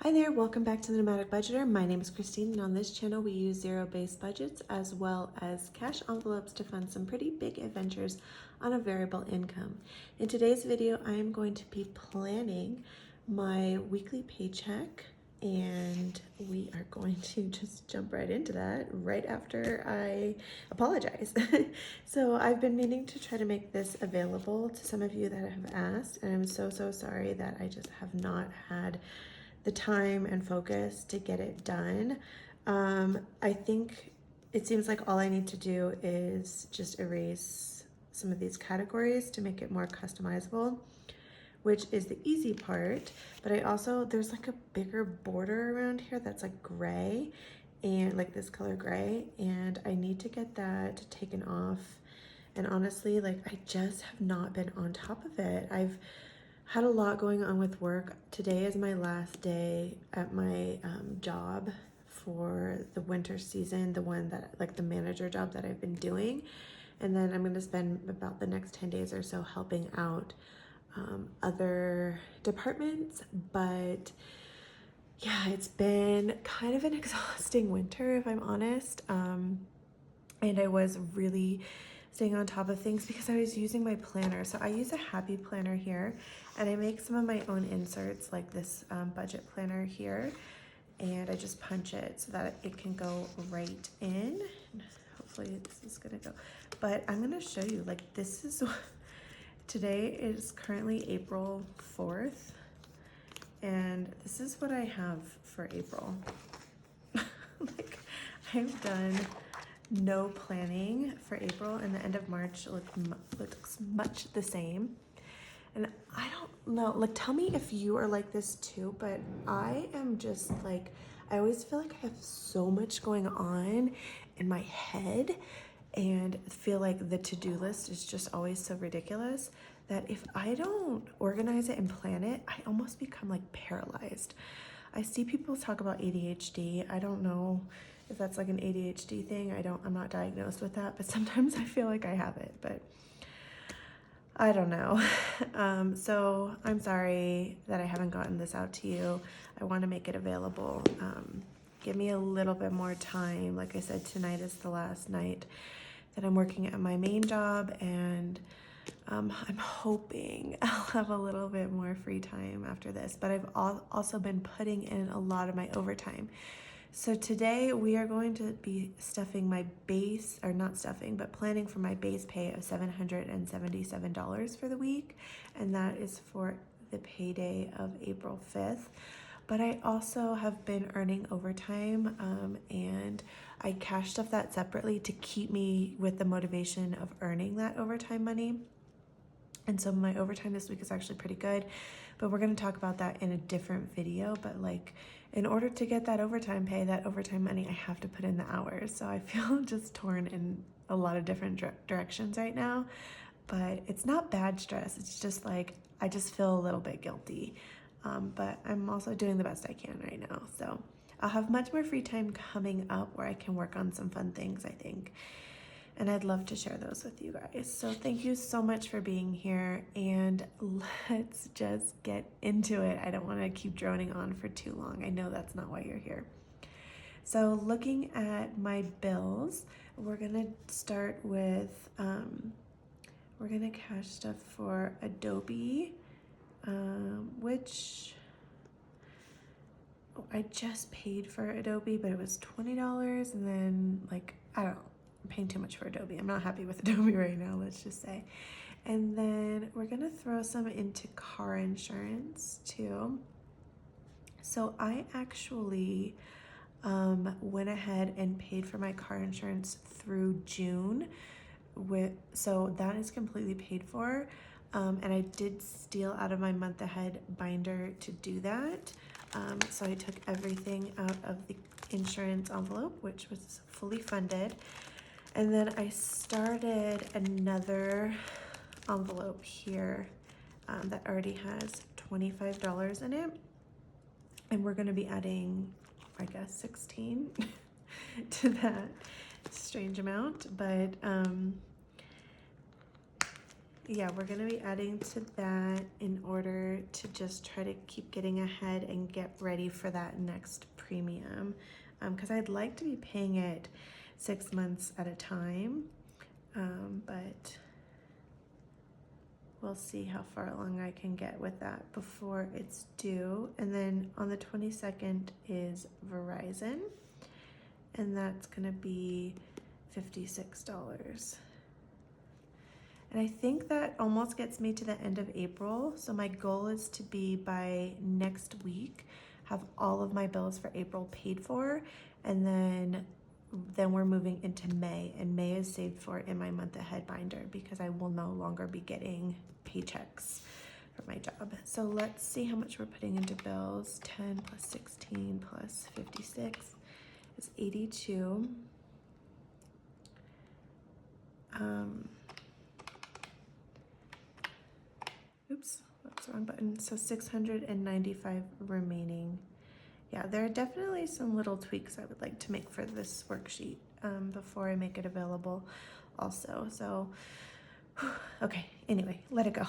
Hi there, welcome back to the Nomadic Budgeter. My name is Christine, and on this channel we use zero-based budgets as well as cash envelopes to fund some pretty big adventures on a variable income. In today's video, I am going to be planning my weekly paycheck, and we are going to just jump right into that right after I apologize. So I've been meaning to try to make this available to some of you that have asked, and I'm so sorry that I just have not had the time and focus to get it done. I think it seems like all I need to do is just erase some of these categories to make it more customizable, which is the easy part. But there's like a bigger border around here that's like gray, and like this color gray, and I need to get that taken off. And honestly, like I just have not been on top of it. I've had a lot going on with work. Today is my last day at my job for the winter season, the one that, like the manager job that I've been doing. And then I'm gonna spend about the next 10 days or so helping out other departments. But yeah, it's been kind of an exhausting winter, if I'm honest. And I was really staying on top of things because I was using my planner. So I use a happy planner here, and I make some of my own inserts like this budget planner here, and I just punch it so that it can go right in. Hopefully this is gonna go, but I'm gonna show you, like, this is today is currently April 4th, and this is what I have for April. Like, I've done no planning for April, and the end of March looks much the same. And I don't know, like, tell me if you are like this too, but I am just like, I always feel like I have so much going on in my head, and feel like the to-do list is just always so ridiculous that if I don't organize it and plan it, I almost become like paralyzed. I see people talk about ADHD. I don't know if that's like an ADHD thing. I'm not diagnosed with that, but sometimes I feel like I have it, but I don't know. So I'm sorry that I haven't gotten this out to you. I want to make it available. Give me a little bit more time. Like I said, tonight is the last night that I'm working at my main job, and I'm hoping I'll have a little bit more free time after this, but I've also been putting in a lot of my overtime. So today we are going to be stuffing my base, or not stuffing, but planning for my base pay of $777 for the week, and that is for the payday of April 5th. But I also have been earning overtime, and I cash stuff that separately to keep me with the motivation of earning that overtime money. And so my overtime this week is actually pretty good, but we're going to talk about that in a different video. But like, in order to get that overtime pay, that overtime money, I have to put in the hours. So I feel just torn in a lot of different directions right now, but it's not bad stress. It's just like, I just feel a little bit guilty. But I'm also doing the best I can right now. So I'll have much more free time coming up where I can work on some fun things, I think. And I'd love to share those with you guys. So thank you so much for being here, and let's just get into it. I don't want to keep droning on for too long. I know that's not why you're here. So looking at my bills, we're gonna start with, we're gonna cash stuff for Adobe, which I just paid for Adobe, but it was $20, and then, like, I don't know, I'm paying too much for Adobe. I'm not happy with Adobe right now, let's just say. And then we're gonna throw some into car insurance too. So I actually went ahead and paid for my car insurance through June, so that is completely paid for. And I did steal out of my month ahead binder to do that. So I took everything out of the insurance envelope, which was fully funded. And then I started another envelope here that already has $25 in it. And we're gonna be adding, I guess, 16 to that strange amount. But yeah, we're gonna be adding to that in order to just try to keep getting ahead and get ready for that next premium. Because I'd like to be paying it 6 months at a time, but we'll see how far along I can get with that before it's due. And then on the 22nd is Verizon, and that's gonna be $56. And I think that almost gets me to the end of April. So my goal is to be by next week, have all of my bills for April paid for, and then we're moving into May, and May is saved for in my month ahead binder because I will no longer be getting paychecks for my job. So let's see how much we're putting into bills. 10 plus 16 plus 56 is 82. Oops, that's the wrong button. So 695 remaining. Yeah, there are definitely some little tweaks I would like to make for this worksheet before I make it available also. So, okay, anyway, let it go.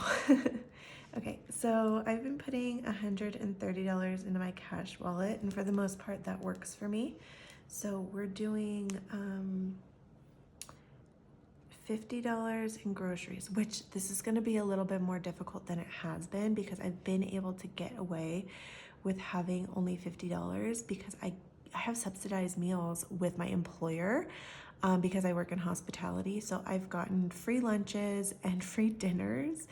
Okay, so I've been putting $130 into my cash wallet, and for the most part that works for me. So we're doing $50 in groceries, which this is going to be a little bit more difficult than it has been because I've been able to get away with having only $50 because I have subsidized meals with my employer because I work in hospitality. So I've gotten free lunches and free dinners.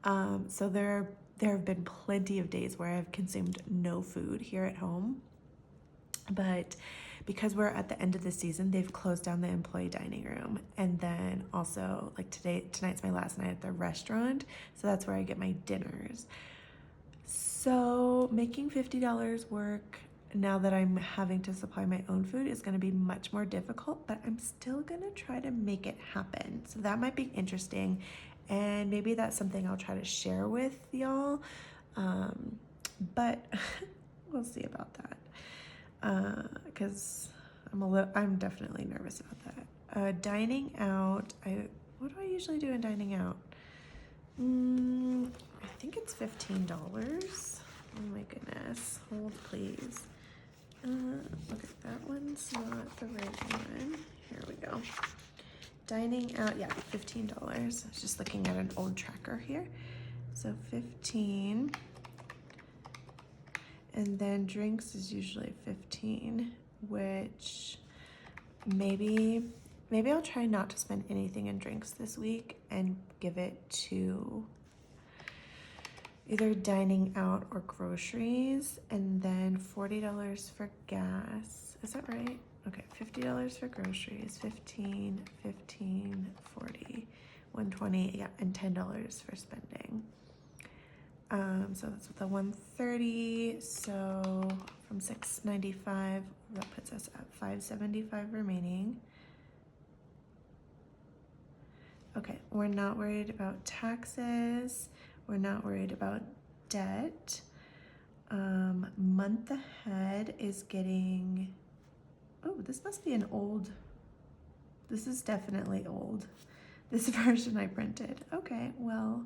So there have been plenty of days where I've consumed no food here at home. But because we're at the end of the season, they've closed down the employee dining room. And then also, like tonight's my last night at the restaurant, so that's where I get my dinners. So making $50 work now that I'm having to supply my own food is going to be much more difficult, but I'm still going to try to make it happen. So that might be interesting, and maybe that's something I'll try to share with y'all. But we'll see about that. Because I'm definitely nervous about that. Dining out, what do I usually do in dining out? I think it's $15. Oh my goodness, hold please. Okay, that one's not the right one. Here we go. Dining out, yeah, $15. I was just looking at an old tracker here. So 15. And then drinks is usually 15, which maybe I'll try not to spend anything in drinks this week and give it to either dining out or groceries, and then $40 for gas. Is that right? Okay, $50 for groceries, 15, 40, 120, yeah, and $10 for spending. So that's the 130. So from 695, that puts us at 575 remaining. Okay, we're not worried about taxes. We're not worried about debt. Month ahead is getting, oh, this must be an old, this is definitely old. This version I printed. Okay, well,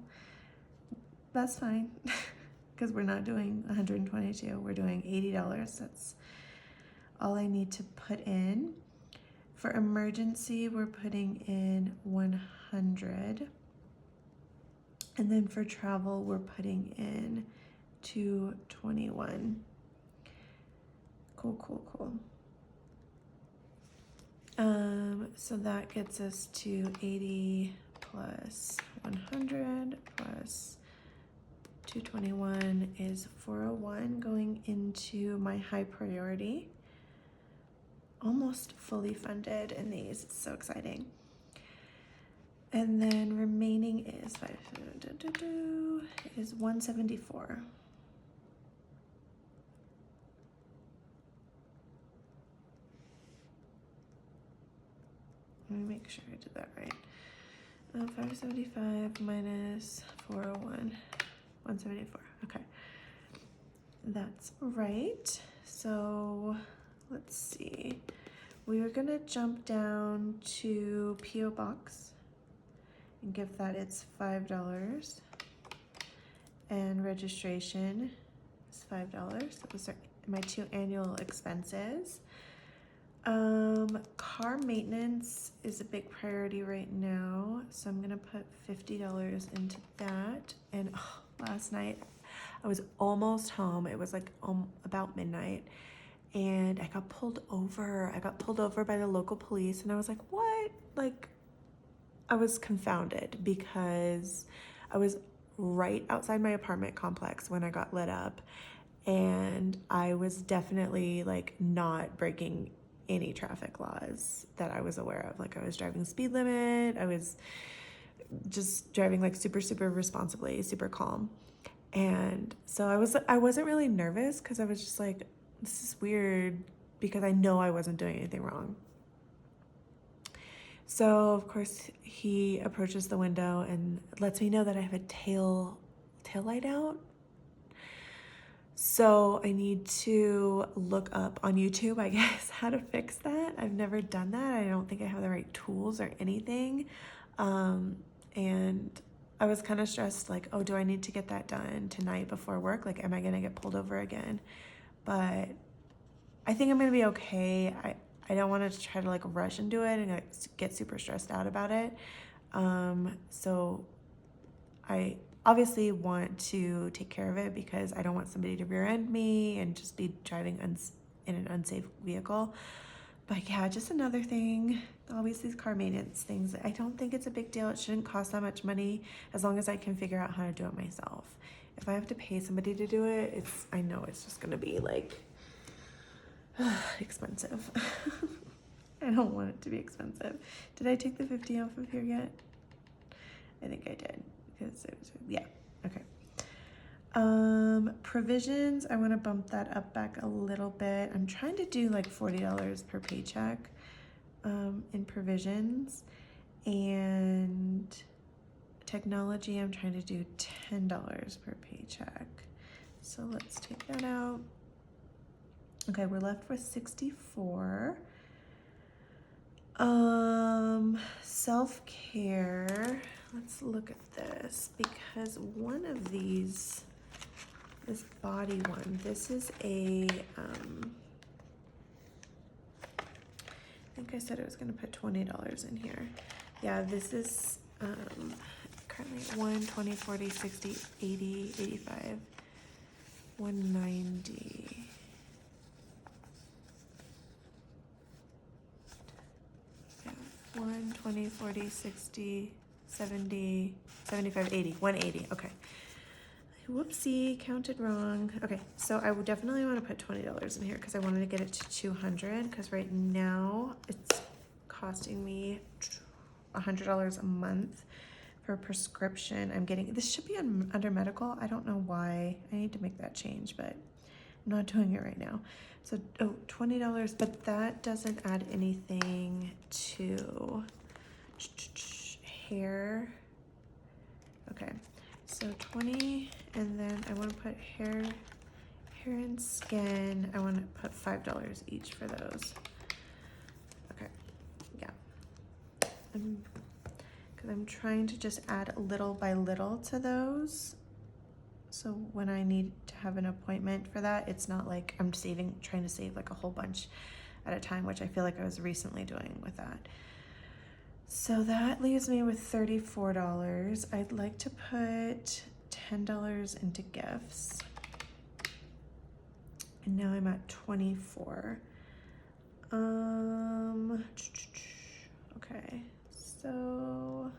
that's fine because we're not doing 122, we're doing $80. That's all I need to put in. For emergency, we're putting in 100. And then for travel, we're putting in 221. Cool. So that gets us to 80 plus 100 plus 221 is 401 going into my high priority. Almost fully funded in these. It's so exciting. And then remaining is 174. Let me make sure I did that right. 575 minus 401, 174. Okay, that's right. So let's see. We are gonna jump down to P.O. Box and gift that it's $5. And registration is $5. Those are my 2 annual expenses. Car maintenance is a big priority right now, so I'm gonna put $50 into that. And last night I was almost home. It was like about midnight, and I got pulled over. I got pulled over by the local police, and I was like, what? Like, I was confounded because I was right outside my apartment complex when I got lit up, and I was definitely like not breaking any traffic laws that I was aware of. Like, I was driving speed limit. I was just driving like super responsibly, super calm. And so I wasn't really nervous because I was just like, this is weird, because I know I wasn't doing anything wrong. So of course he approaches the window and lets me know that I have a tail light out. So I need to look up on YouTube, I guess, how to fix that. I've never done that. I don't think I have the right tools or anything. And I was kind of stressed, like, oh, do I need to get that done tonight before work? Like, am I gonna get pulled over again? But I think I'm gonna be okay. I don't want to try to like rush into it and like get super stressed out about it. So I obviously want to take care of it because I don't want somebody to rear end me and just be driving in an unsafe vehicle. But yeah, just another thing. Always these car maintenance things. I don't think it's a big deal. It shouldn't cost that much money as long as I can figure out how to do it myself. If I have to pay somebody to do it, I know it's just gonna be like expensive. I don't want it to be expensive. Did I take the 50 off of here yet? I think I did, because it was, yeah, okay. Provisions, I want to bump that up back a little bit. I'm trying to do like $40 per paycheck in provisions. And technology, I'm trying to do $10 per paycheck. So let's take that out. Okay, we're left with 64. Self-care. Let's look at this, because one of these, this body one, this is a, I think I said I was gonna put $20 in here. Yeah, this is currently 1, 20, 40, 60, 80, 85, 190. Yeah, 1, 20, 40, 60, 70, 75, 80, 180. Okay. Whoopsie, counted wrong. Okay, so I would definitely want to put $20 in here because I wanted to get it to 200, because right now it's costing me $100 a month for a prescription. I'm getting, this should be under medical. I don't know why. I need to make that change, but I'm not doing it right now. So, oh, $20, but that doesn't add anything to hair. Okay, so 20, and then I want to put hair and skin. I want to put $5 each for those. Okay, yeah. Because I'm trying to just add little by little to those. So when I need to have an appointment for that, it's not like I'm trying to save like a whole bunch at a time, which I feel like I was recently doing with that. So that leaves me with $34. I'd like to put $10 into gifts. And now I'm at 24. Okay, so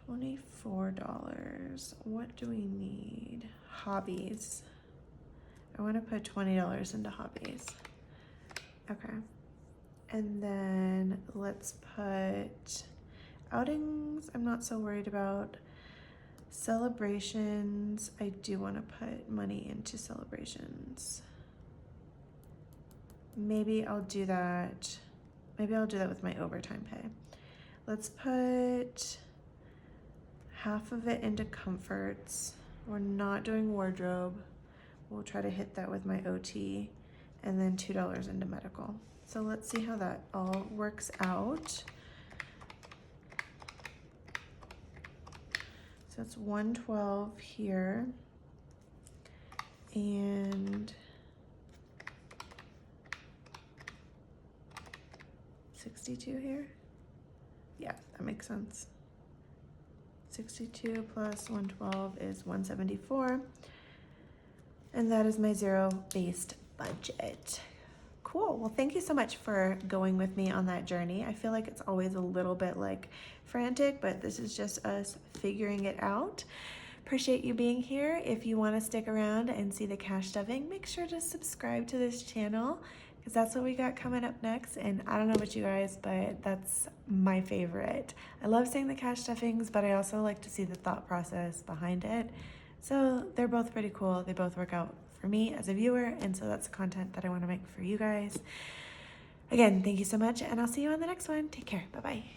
$24. What do we need? Hobbies. I want to put $20 into hobbies. Okay. And then let's put outings. I'm not so worried about. Celebrations. I do want to put money into celebrations. Maybe I'll do that. Maybe I'll do that with my overtime pay. Let's put half of it into comforts. We're not doing wardrobe. We'll try to hit that with my OT, and then $2 into medical. So let's see how that all works out. So it's 112 here. And 62 here. Yeah, that makes sense. 62 plus 112 is 174. And that is my zero-based budget. Cool. Well, thank you so much for going with me on that journey. I feel like it's always a little bit like frantic, but this is just us figuring it out. Appreciate you being here. If you want to stick around and see the cash stuffing, make sure to subscribe to this channel because that's what we got coming up next. And I don't know about you guys, but that's my favorite. I love seeing the cash stuffings, but I also like to see the thought process behind it. So they're both pretty cool. They both work out for me as a viewer, and so that's the content that I want to make for you guys. Again, thank you so much, and I'll see you on the next one. Take care. Bye-bye.